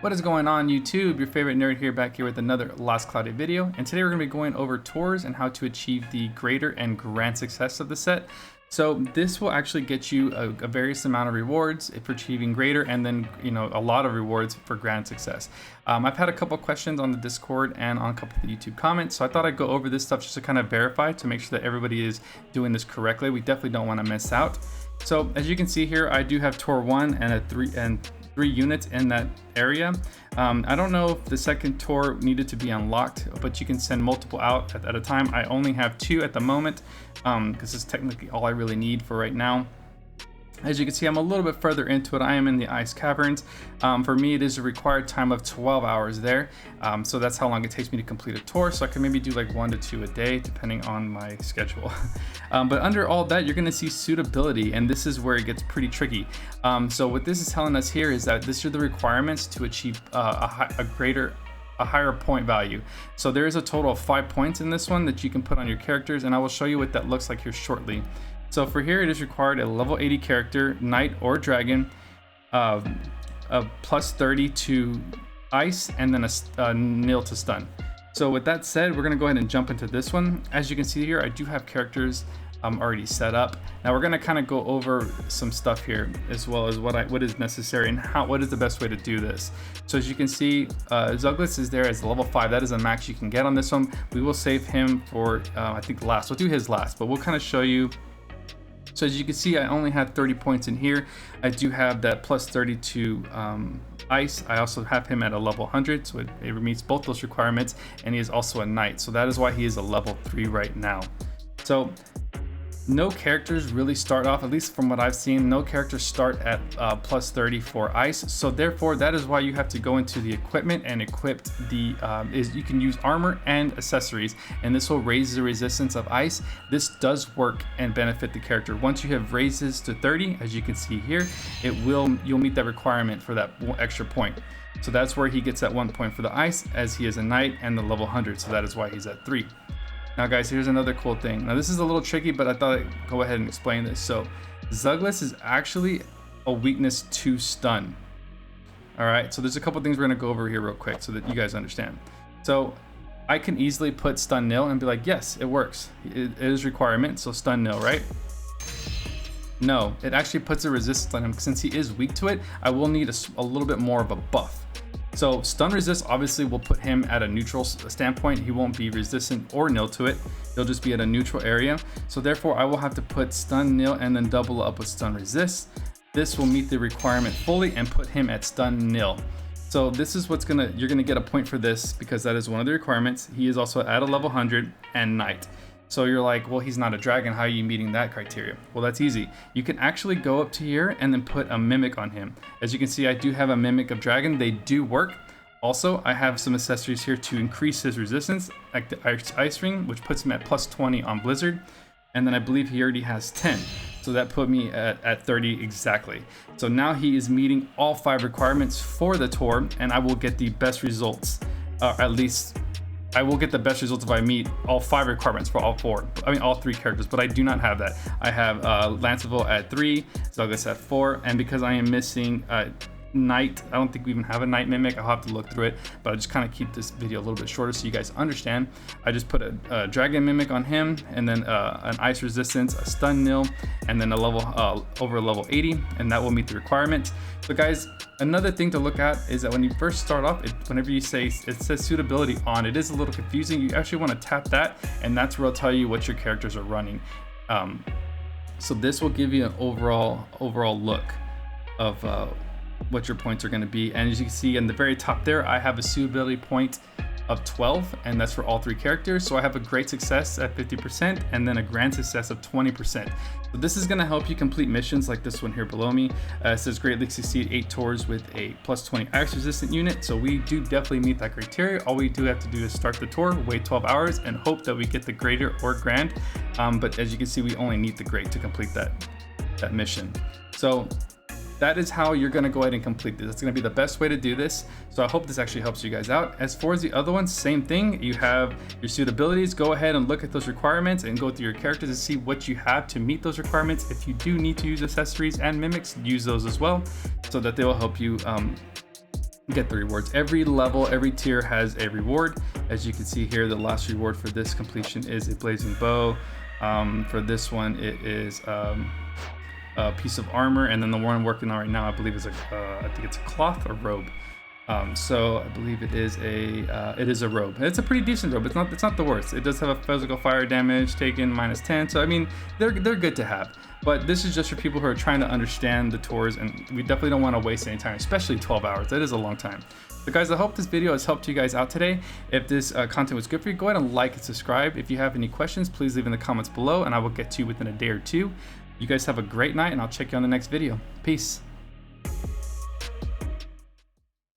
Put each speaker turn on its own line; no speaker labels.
What is going on YouTube? Your favorite nerd here, back here with another Last Cloudia video. And today we're going to be going over tours and how to achieve the greater and grand success of the set. So this will actually get you a various amount of rewards for achieving greater, and then a lot of rewards for grand success. I've had a couple questions on the Discord and on a couple of the YouTube comments, so I thought I'd go over this stuff just to kind of verify to make sure that everybody is doing this correctly. We definitely don't want to miss out. So as you can see here, I do have tour 1 and three units in that area. I don't know if the second tour needed to be unlocked, but you can send multiple out at a time. I only have 2 at the moment because it's technically all I really need for right now. As you can see, I'm a little bit further into it. I am in the ice caverns. For me, it is a required time of 12 hours there. So that's how long it takes me to complete a tour. So I can maybe do like 1 to 2 a day, depending on my schedule. But under all that, you're gonna see suitability, and this is where it gets pretty tricky. So what this is telling us here is that these are the requirements to achieve a higher point value. So there is a total of 5 points in this one that you can put on your characters, and I will show you what that looks like here shortly. So for here, it is required a level 80 character, knight or dragon, a plus 30 to ice, and then a nil to stun. So with that said, we're gonna go ahead and jump into this one. As you can see here, I do have characters already set up. Now we're gonna kind of go over some stuff here, as well as what is necessary and what is the best way to do this. So as you can see, Zuglis is there as level 5. That is a max you can get on this one. We will save him for I think last. We'll do his last, but we'll kind of show you. So as you can see, I only have 30 points in here. I do have that plus 30 to ice. I also have him at a level 100, so it meets both those requirements, and he is also a knight. So that is why he is a level 3 right now. So no characters really start off, at least from what I've seen, no characters start at plus 30 for ice. So therefore, that is why you have to go into the equipment and equip the, you can use armor and accessories, and this will raise the resistance of ice. This does work and benefit the character. Once you have raises to 30, as you can see here, you'll meet that requirement for that extra point. So that's where he gets that 1 point for the ice, as he is a knight and the level 100. So that is why he's at 3. Now guys, here's another cool thing. Now this is a little tricky, but I thought I'd go ahead and explain this. So Zuglis is actually a weakness to stun. All right, so there's a couple things we're gonna go over here real quick so that you guys understand. So I can easily put stun nil and be like, yes, it works. It is requirement, so stun nil, right? No, it actually puts a resistance on him. Since he is weak to it, I will need a little bit more of a buff. So stun resist obviously will put him at a neutral standpoint. He won't be resistant or nil to it. He'll just be at a neutral area. So therefore I will have to put stun nil and then double up with stun resist. This will meet the requirement fully and put him at stun nil. So this is you're gonna get a point for this because that is one of the requirements. He is also at a level 100 and knight. So you're like, well, he's not a dragon. How are you meeting that criteria? Well, that's easy. You can actually go up to here and then put a mimic on him. As you can see, I do have a mimic of dragon. They do work. Also, I have some accessories here to increase his resistance, like the ice ring, which puts him at plus 20 on blizzard. And then I believe he already has 10. So that put me at 30 exactly. So now he is meeting all 5 requirements for the tour, and I will get the best results, at least I will get the best results if I meet all 5 requirements for all 3 characters, but I do not have that. I have Lanceville at 3, Zuglis at 4, and because I am missing knight, I don't think we even have a knight mimic. I'll have to look through it, but I just kind of keep this video a little bit shorter so you guys understand. I just put a dragon mimic on him, and then an ice resistance, a stun nil, and then a level over level 80, and that will meet the requirement. So guys, another thing to look at is that when you first start off, whenever you say it says suitability on, it is a little confusing. You actually want to tap that, and that's where it'll tell you what your characters are running. So this will give you an overall look of what your points are going to be. And as you can see in the very top there, I have a suitability point of 12, and that's for all 3 characters. So I have a great success at 50% and then a grand success of 20%. So this is going to help you complete missions like this one here below me. It says greatly succeed 8 tours with a plus 20 ice resistant unit. So we do definitely meet that criteria. All we do have to do is start the tour, wait 12 hours, and hope that we get the greater or grand. But as you can see, we only need the great to complete that mission. So that is how you're going to go ahead and complete this. It's going to be the best way to do this. So I hope this actually helps you guys out. As far as the other ones, same thing. You have your suitabilities. Go ahead and look at those requirements and go through your characters to see what you have to meet those requirements. If you do need to use accessories and mimics, use those as well, so that they will help you get the rewards. Every level, every tier has a reward. As you can see here, the last reward for this completion is a blazing bow. For this one, it is a piece of armor, and then the one I'm working on right now, I believe is I think it's a cloth or robe. So I believe it is a robe. It's a pretty decent robe. It's not the worst. It does have a physical fire damage taken -10. So I mean, they're good to have. But this is just for people who are trying to understand the tours, and we definitely don't want to waste any time, especially 12 hours. That is a long time. So guys, I hope this video has helped you guys out today. If this content was good for you, go ahead and like and subscribe. If you have any questions, please leave in the comments below, and I will get to you within a day or two. You guys have a great night, and I'll check you on the next video. Peace.